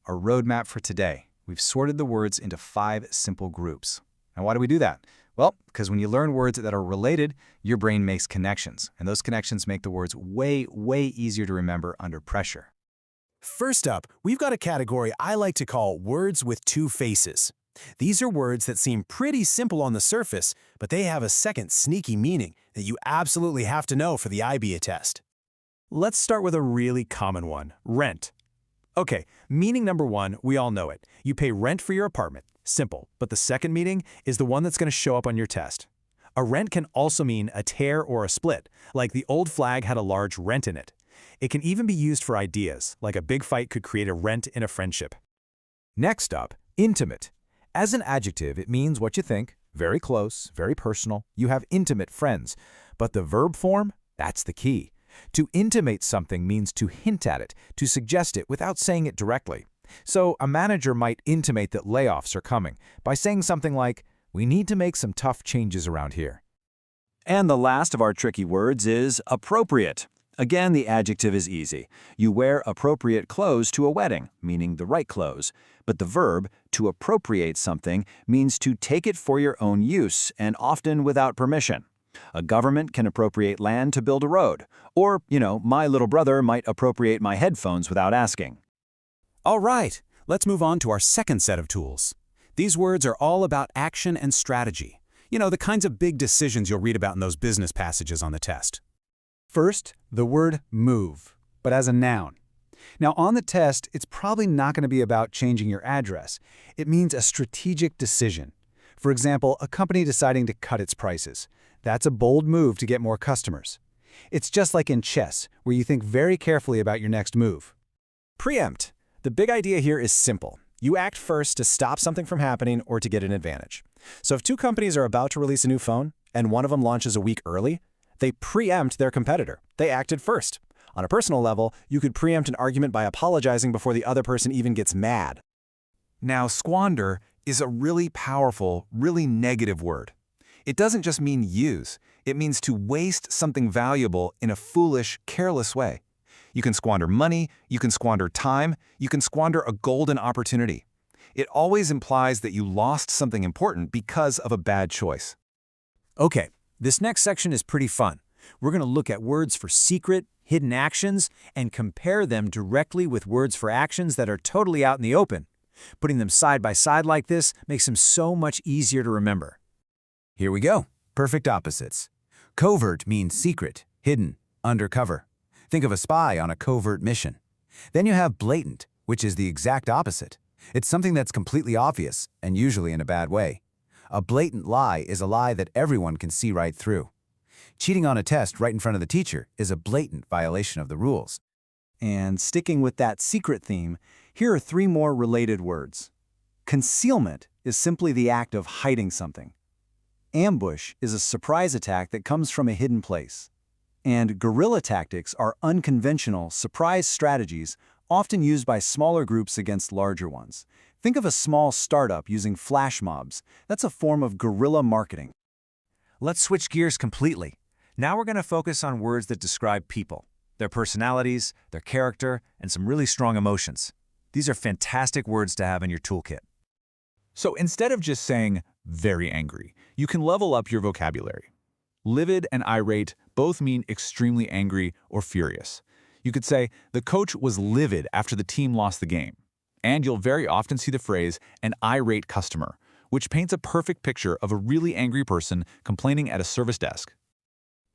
our roadmap for today. We've sorted the words into 5 simple groups. And why do we do that? Well, because when you learn words that are related, your brain makes connections. And those connections make the words way, way easier to remember under pressure. First up, we've got a category I like to call words with two faces. These are words that seem pretty simple on the surface, but they have a second sneaky meaning that you absolutely have to know for the IBA test. Let's start with a really common one, rent. Okay, meaning number 1, we all know it. You pay rent for your apartment. Simple, but the second meaning is the one that's going to show up on your test. A rent can also mean a tear or a split, like the old flag had a large rent in it. It can even be used for ideas, like a big fight could create a rent in a friendship. Next up, intimate. As an adjective, it means what you think, very close, very personal. You have intimate friends. But the verb form, that's the key. To intimate something means to hint at it, to suggest it without saying it directly. So a manager might intimate that layoffs are coming by saying something like, "We need to make some tough changes around here." And the last of our tricky words is appropriate. Again, the adjective is easy. You wear appropriate clothes to a wedding, meaning the right clothes. But the verb, to appropriate something, means to take it for your own use, and often without permission. A government can appropriate land to build a road. Or, my little brother might appropriate my headphones without asking. All right, let's move on to our second set of tools. These words are all about action and strategy. The kinds of big decisions you'll read about in those business passages on the test. First, the word move, but as a noun. Now, on the test, it's probably not going to be about changing your address. It means a strategic decision. For example, a company deciding to cut its prices. That's a bold move to get more customers. It's just like in chess, where you think very carefully about your next move. Preempt. The big idea here is simple. You act first to stop something from happening or to get an advantage. So if two companies are about to release a new phone, and one of them launches a week early, they preempt their competitor. They acted first. On a personal level, you could preempt an argument by apologizing before the other person even gets mad. Now, squander is a really powerful, really negative word. It doesn't just mean use. It means to waste something valuable in a foolish, careless way. You can squander money, you can squander time, you can squander a golden opportunity. It always implies that you lost something important because of a bad choice. Okay, this next section is pretty fun. We're going to look at words for secret, hidden actions, and compare them directly with words for actions that are totally out in the open. Putting them side by side like this makes them so much easier to remember. Here we go. Perfect opposites. Covert means secret, hidden, undercover. Think of a spy on a covert mission. Then you have blatant, which is the exact opposite. It's something that's completely obvious, and usually in a bad way. A blatant lie is a lie that everyone can see right through. Cheating on a test right in front of the teacher is a blatant violation of the rules. And sticking with that secret theme, here are 3 more related words. Concealment is simply the act of hiding something. Ambush is a surprise attack that comes from a hidden place. And guerrilla tactics are unconventional, surprise strategies often used by smaller groups against larger ones. Think of a small startup using flash mobs. That's a form of guerrilla marketing. Let's switch gears completely. Now we're going to focus on words that describe people, their personalities, their character, and some really strong emotions. These are fantastic words to have in your toolkit. So instead of just saying very angry, you can level up your vocabulary. Livid and irate both mean extremely angry or furious. You could say, the coach was livid after the team lost the game. And you'll very often see the phrase, an irate customer, which paints a perfect picture of a really angry person complaining at a service desk.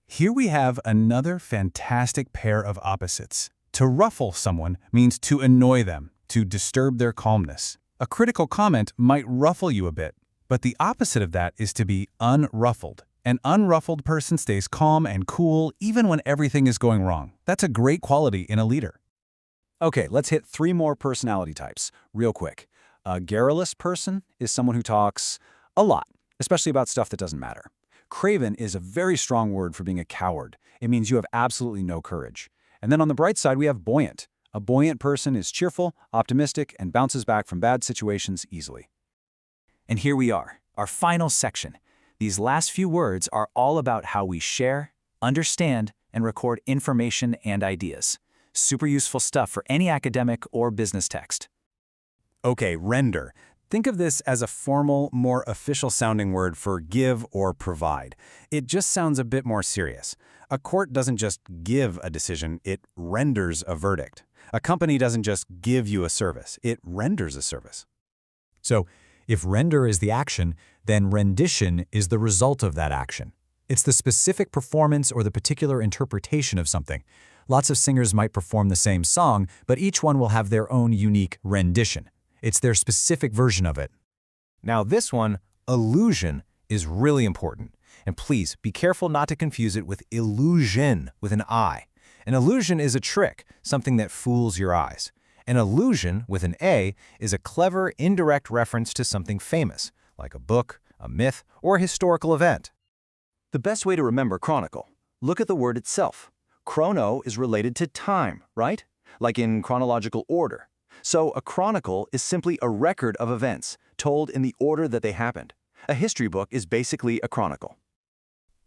Here we have another fantastic pair of opposites. To ruffle someone means to annoy them, to disturb their calmness. A critical comment might ruffle you a bit, but the opposite of that is to be unruffled. An unruffled person stays calm and cool even when everything is going wrong. That's a great quality in a leader. Okay, let's hit 3 more personality types real quick. A garrulous person is someone who talks a lot, especially about stuff that doesn't matter. Craven is a very strong word for being a coward. It means you have absolutely no courage. And then on the bright side, we have buoyant. A buoyant person is cheerful, optimistic, and bounces back from bad situations easily. And here we are, our final section. These last few words are all about how we share, understand, and record information and ideas. Super useful stuff for any academic or business text. Okay, render. Think of this as a formal, more official-sounding word for give or provide. It just sounds a bit more serious. A court doesn't just give a decision, it renders a verdict. A company doesn't just give you a service, it renders a service. So, if render is the action, then rendition is the result of that action. It's the specific performance or the particular interpretation of something. Lots of singers might perform the same song, but each one will have their own unique rendition. It's their specific version of it. Now this one, illusion, is really important. And please be careful not to confuse it with illusion with an I. An illusion is a trick, something that fools your eyes. An allusion with an A is a clever, indirect reference to something famous, like a book, a myth, or a historical event. The best way to remember chronicle, look at the word itself. Chrono is related to time, right? Like in chronological order. So a chronicle is simply a record of events, told in the order that they happened. A history book is basically a chronicle.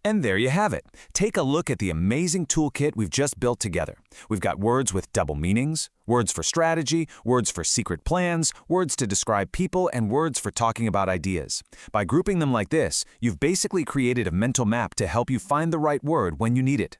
And there you have it. Take a look at the amazing toolkit we've just built together. We've got words with double meanings, words for strategy, words for secret plans, words to describe people, and words for talking about ideas. By grouping them like this, you've basically created a mental map to help you find the right word when you need it.